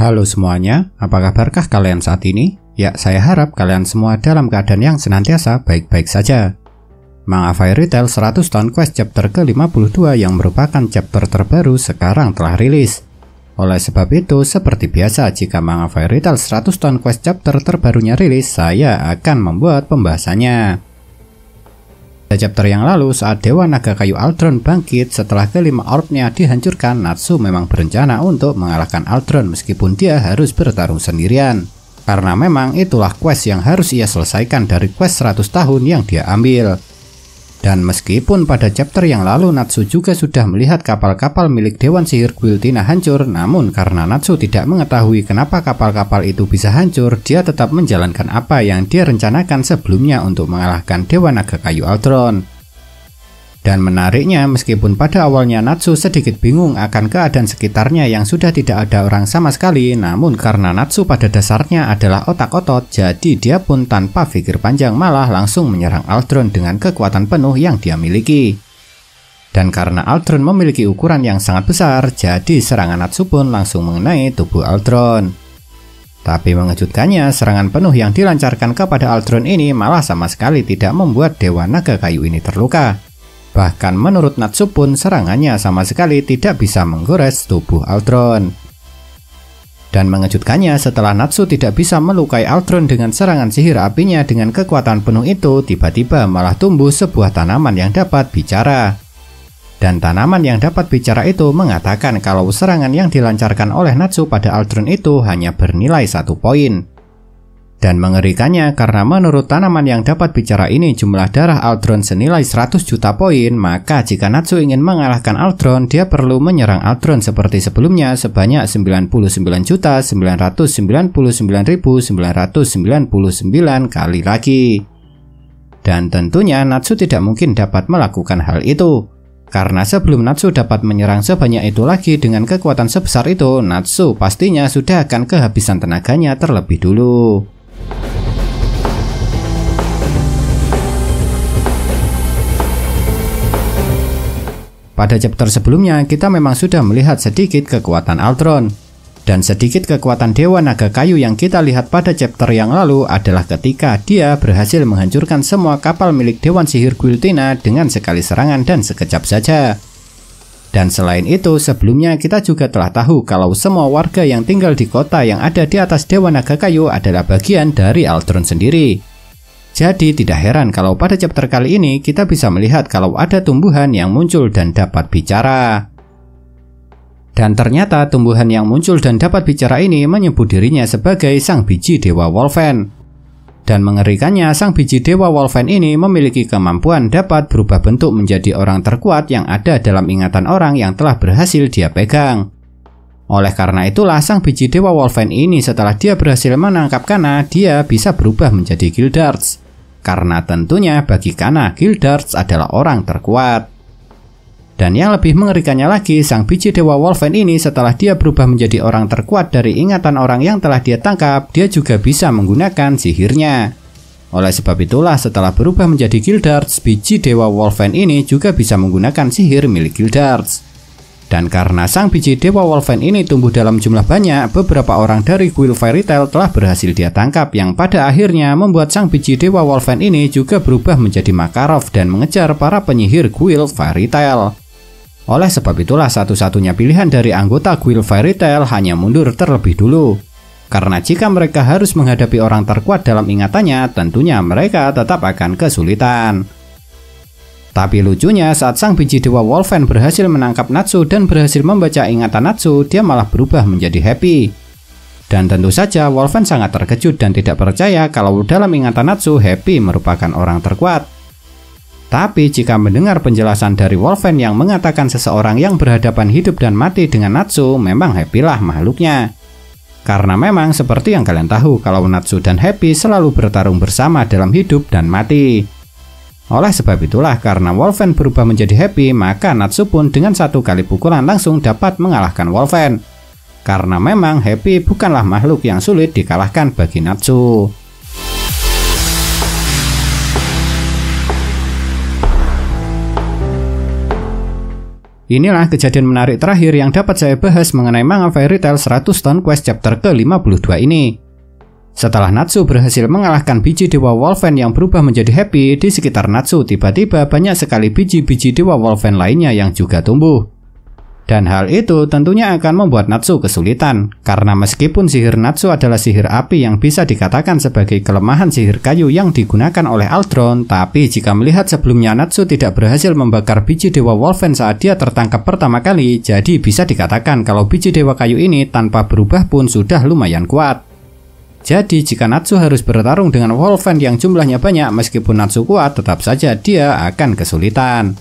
Halo semuanya, apa kabarkah kalian saat ini? Ya, saya harap kalian semua dalam keadaan yang senantiasa baik-baik saja. Manga Fairy Tail 100 Tahun Quest chapter ke-52 yang merupakan chapter terbaru sekarang telah rilis. Oleh sebab itu, seperti biasa jika Manga Fairy Tail 100 Tahun Quest chapter terbarunya rilis, saya akan membuat pembahasannya. Pada chapter yang lalu, saat Dewa Naga Kayu Aldron bangkit setelah kelima orbnya dihancurkan, Natsu memang berencana untuk mengalahkan Aldron meskipun dia harus bertarung sendirian. Karena memang itulah quest yang harus ia selesaikan dari quest 100 tahun yang dia ambil. Dan meskipun pada chapter yang lalu Natsu juga sudah melihat kapal-kapal milik Dewan Sihir Guiltina hancur, namun karena Natsu tidak mengetahui kenapa kapal-kapal itu bisa hancur, dia tetap menjalankan apa yang dia rencanakan sebelumnya untuk mengalahkan Dewa Naga Kayu Aldron. Dan menariknya, meskipun pada awalnya Natsu sedikit bingung akan keadaan sekitarnya yang sudah tidak ada orang sama sekali, namun karena Natsu pada dasarnya adalah otak otot, jadi dia pun tanpa pikir panjang malah langsung menyerang Aldron dengan kekuatan penuh yang dia miliki. Dan karena Aldron memiliki ukuran yang sangat besar, jadi serangan Natsu pun langsung mengenai tubuh Aldron. Tapi mengejutkannya, serangan penuh yang dilancarkan kepada Aldron ini malah sama sekali tidak membuat Dewa Naga Kayu ini terluka. Bahkan menurut Natsu pun serangannya sama sekali tidak bisa menggores tubuh Aldron. Dan mengejutkannya, setelah Natsu tidak bisa melukai Aldron dengan serangan sihir apinya dengan kekuatan penuh itu, tiba-tiba malah tumbuh sebuah tanaman yang dapat bicara. Dan tanaman yang dapat bicara itu mengatakan kalau serangan yang dilancarkan oleh Natsu pada Aldron itu hanya bernilai 1 poin. Dan mengerikannya, karena menurut tanaman yang dapat bicara ini jumlah darah Aldron senilai 100 juta poin, maka jika Natsu ingin mengalahkan Aldron, dia perlu menyerang Aldron seperti sebelumnya sebanyak 99.999.999 kali lagi. Dan tentunya Natsu tidak mungkin dapat melakukan hal itu. Karena sebelum Natsu dapat menyerang sebanyak itu lagi dengan kekuatan sebesar itu, Natsu pastinya sudah akan kehabisan tenaganya terlebih dulu. Pada chapter sebelumnya, kita memang sudah melihat sedikit kekuatan Aldron. Dan sedikit kekuatan Dewa Naga Kayu yang kita lihat pada chapter yang lalu adalah ketika dia berhasil menghancurkan semua kapal milik Dewan Sihir Guiltina dengan sekali serangan dan sekejap saja. Dan selain itu, sebelumnya kita juga telah tahu kalau semua warga yang tinggal di kota yang ada di atas Dewa Naga Kayu adalah bagian dari Aldron sendiri. Jadi tidak heran kalau pada chapter kali ini kita bisa melihat kalau ada tumbuhan yang muncul dan dapat bicara. Dan ternyata tumbuhan yang muncul dan dapat bicara ini menyebut dirinya sebagai Sang Biji Dewa Wolfen. Dan mengerikannya, Sang Biji Dewa Wolfen ini memiliki kemampuan dapat berubah bentuk menjadi orang terkuat yang ada dalam ingatan orang yang telah berhasil dia pegang. Oleh karena itulah Sang Biji Dewa Wolfen ini setelah dia berhasil menangkap Kana, dia bisa berubah menjadi Gildarts. Karena tentunya bagi Kana, Gildarts adalah orang terkuat. Dan yang lebih mengerikannya lagi, Sang Biji Dewa Wolfen ini setelah dia berubah menjadi orang terkuat dari ingatan orang yang telah dia tangkap, dia juga bisa menggunakan sihirnya. Oleh sebab itulah setelah berubah menjadi Gildarts, Biji Dewa Wolfen ini juga bisa menggunakan sihir milik Gildarts. Dan karena Sang Biji Dewa Wolfen ini tumbuh dalam jumlah banyak, beberapa orang dari Guild Fairy Tail telah berhasil dia tangkap, yang pada akhirnya membuat Sang Biji Dewa Wolfen ini juga berubah menjadi Makarov dan mengejar para penyihir Guild Fairy Tail. Oleh sebab itulah satu-satunya pilihan dari anggota Guild Fairy Tail hanya mundur terlebih dulu. Karena jika mereka harus menghadapi orang terkuat dalam ingatannya, tentunya mereka tetap akan kesulitan. Tapi lucunya, saat Sang Biji Dewa Wolfen berhasil menangkap Natsu dan berhasil membaca ingatan Natsu, dia malah berubah menjadi happy. Dan tentu saja Wolfen sangat terkejut dan tidak percaya kalau dalam ingatan Natsu, Happy merupakan orang terkuat. Tapi jika mendengar penjelasan dari Wolfen yang mengatakan seseorang yang berhadapan hidup dan mati dengan Natsu, memang Happy lah makhluknya. Karena memang seperti yang kalian tahu kalau Natsu dan Happy selalu bertarung bersama dalam hidup dan mati. Oleh sebab itulah karena Wolfen berubah menjadi Happy, maka Natsu pun dengan satu kali pukulan langsung dapat mengalahkan Wolfen. Karena memang Happy bukanlah makhluk yang sulit dikalahkan bagi Natsu. Inilah kejadian menarik terakhir yang dapat saya bahas mengenai manga Fairy Tail 100 Stone Quest chapter ke-52 ini. Setelah Natsu berhasil mengalahkan biji Dewa Wolfen yang berubah menjadi Happy, di sekitar Natsu tiba-tiba banyak sekali biji-biji Dewa Wolfen lainnya yang juga tumbuh. Dan hal itu tentunya akan membuat Natsu kesulitan, karena meskipun sihir Natsu adalah sihir api yang bisa dikatakan sebagai kelemahan sihir kayu yang digunakan oleh Aldron, tapi jika melihat sebelumnya Natsu tidak berhasil membakar biji Dewa Wolfen saat dia tertangkap pertama kali, jadi bisa dikatakan kalau biji Dewa Kayu ini tanpa berubah pun sudah lumayan kuat. Jadi jika Natsu harus bertarung dengan Wolfen yang jumlahnya banyak, meskipun Natsu kuat, tetap saja dia akan kesulitan.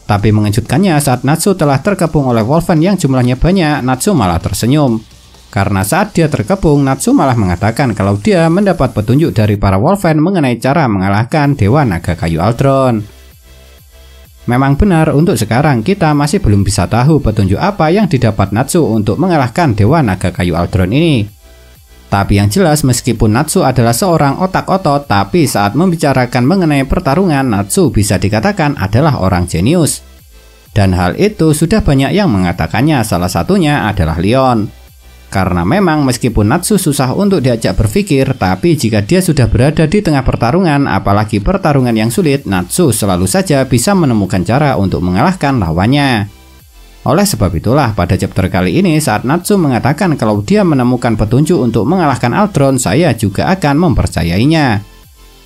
Tapi mengejutkannya saat Natsu telah terkepung oleh Wolfen yang jumlahnya banyak, Natsu malah tersenyum. Karena saat dia terkepung, Natsu malah mengatakan kalau dia mendapat petunjuk dari para Wolfen mengenai cara mengalahkan Dewa Naga Kayu Aldron. Memang benar, untuk sekarang kita masih belum bisa tahu petunjuk apa yang didapat Natsu untuk mengalahkan Dewa Naga Kayu Aldron ini. Tapi yang jelas meskipun Natsu adalah seorang otak-otot, tapi saat membicarakan mengenai pertarungan, Natsu bisa dikatakan adalah orang jenius. Dan hal itu sudah banyak yang mengatakannya, salah satunya adalah Leon. Karena memang meskipun Natsu susah untuk diajak berpikir, tapi jika dia sudah berada di tengah pertarungan, apalagi pertarungan yang sulit, Natsu selalu saja bisa menemukan cara untuk mengalahkan lawannya. Oleh sebab itulah pada chapter kali ini saat Natsu mengatakan kalau dia menemukan petunjuk untuk mengalahkan Aldron, saya juga akan mempercayainya.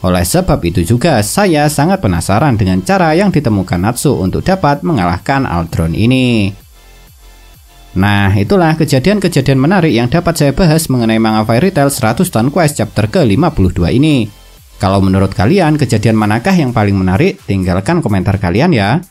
Oleh sebab itu juga saya sangat penasaran dengan cara yang ditemukan Natsu untuk dapat mengalahkan Aldron ini. Nah, itulah kejadian-kejadian menarik yang dapat saya bahas mengenai manga Fairy Tail 100 Stone Quest chapter ke-52 ini. Kalau menurut kalian kejadian manakah yang paling menarik? Tinggalkan komentar kalian ya.